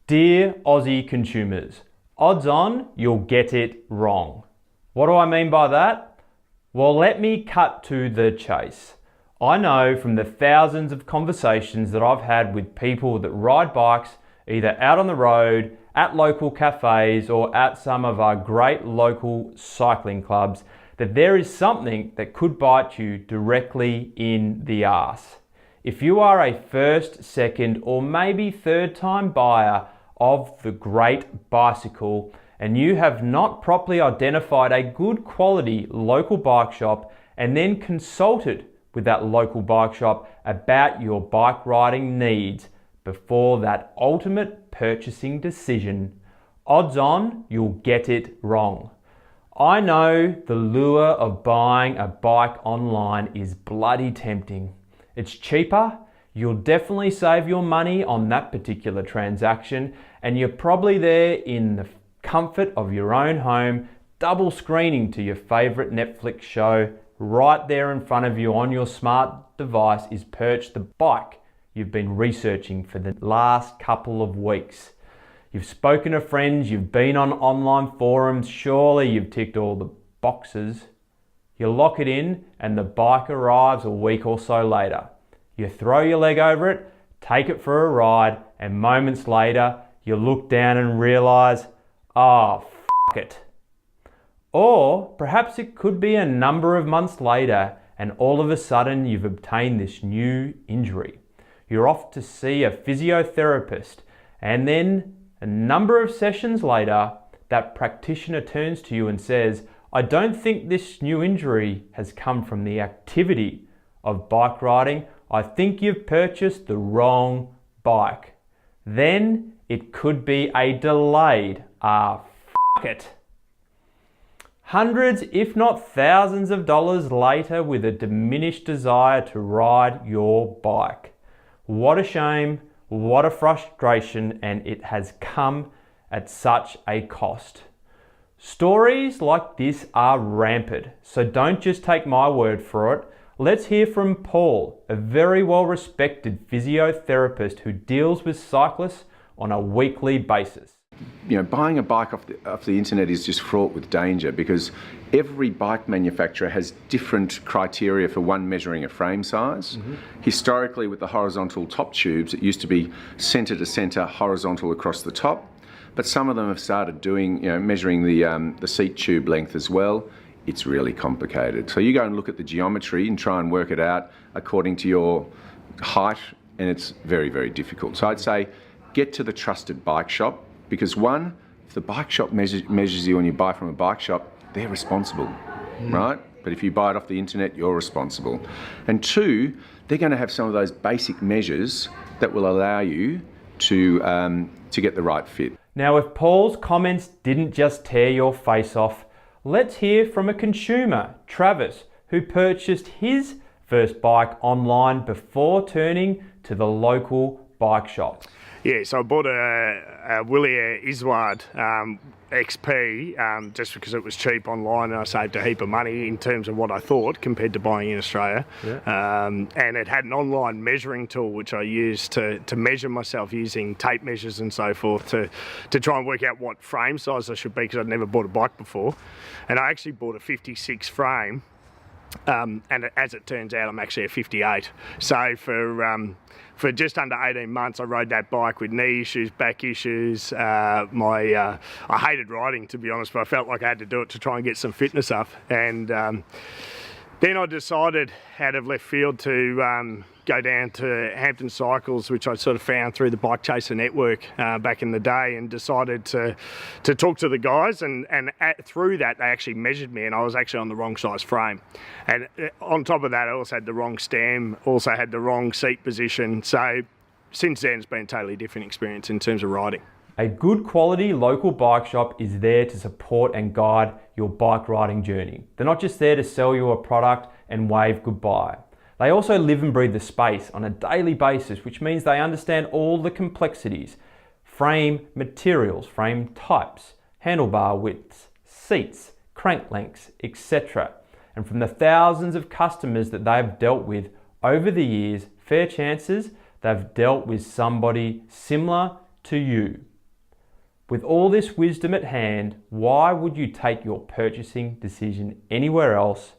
Dear Aussie consumers, odds on you'll get it wrong. What do I mean by that? Well, let me cut to the chase. I know from the thousands of conversations that I've had with people that ride bikes either out on the road, at local cafes, or at some of our great local cycling clubs that there is something that could bite you directly in the arse. If you are a first, second, or maybe third time buyer of the great bicycle and you have not properly identified a good quality local bike shop and then consulted with that local bike shop about your bike riding needs before that ultimate purchasing decision, odds on you'll get it wrong. I know the lure of buying a bike online is bloody tempting. It's cheaper, you'll definitely save your money on that particular transaction, and you're probably there in the comfort of your own home, double screening to your favorite Netflix show. Right there in front of you on your smart device is perched the bike you've been researching for the last couple of weeks. You've spoken to friends, you've been on online forums, surely you've ticked all the boxes. You lock it in and the bike arrives a week or so later. You throw your leg over it, take it for a ride, and moments later you look down and realise, oh, f it. Or perhaps it could be a number of months later and all of a sudden you've obtained this new injury. You're off to see a physiotherapist, and then a number of sessions later, that practitioner turns to you and says, I don't think this new injury has come from the activity of bike riding. I think you've purchased the wrong bike. Then it could be a delayed, it. Hundreds, if not thousands of dollars later with a diminished desire to ride your bike. What a shame, what a frustration, and it has come at such a cost. Stories like this are rampant, so don't just take my word for it. Let's hear from Paul, a very well-respected physiotherapist who deals with cyclists on a weekly basis. You know, buying a bike off the internet is just fraught with danger because every bike manufacturer has different criteria for one measuring a frame size. Historically, with the horizontal top tubes, it used to be centre to centre horizontal across the top, but some of them have started doing, measuring the seat tube length as well. It's really complicated. So you go and look at the geometry and try and work it out according to your height, and it's very, very difficult. So I'd say get to the trusted bike shop, because one, if the bike shop measures you and you buy from a bike shop, they're responsible, right? But if you buy it off the internet, you're responsible. And two, they're going to have some of those basic measures that will allow you to get the right fit. Now, if Paul's comments didn't just tear your face off, let's hear from a consumer, Travis, who purchased his first bike online before turning to the local bike shop. Yeah, so I bought a Willier Isward XP just because it was cheap online and I saved a heap of money in terms of what I thought compared to buying in Australia. Yeah. And it had an online measuring tool which I used to measure myself using tape measures and so forth to try and work out what frame size I should be, because I'd never bought a bike before. And I actually bought a 56 frame. And as it turns out, I'm actually a 58. So for just under 18 months, I rode that bike with knee issues, back issues. I hated riding, to be honest, but I felt like I had to do it to try and get some fitness up. And then I decided, out of left field, to go down to Hampton Cycles, which I sort of found through the Bike Chaser network back in the day, and decided to talk to the guys. And through that, they actually measured me, and I was actually on the wrong size frame. And on top of that, I also had the wrong stem, also had the wrong seat position. So since then, it's been a totally different experience in terms of riding. A good quality local bike shop is there to support and guide your bike riding journey. They're not just there to sell you a product and wave goodbye. They also live and breathe the space on a daily basis, which means they understand all the complexities: frame materials, frame types, handlebar widths, seats, crank lengths, etc. And from the thousands of customers that they've dealt with over the years, fair chances they've dealt with somebody similar to you. With all this wisdom at hand, why would you take your purchasing decision anywhere else?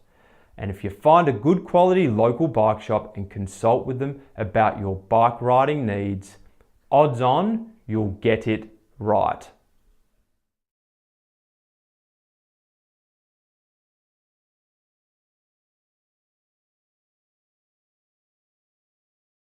And if you find a good quality local bike shop and consult with them about your bike riding needs, odds on you'll get it right.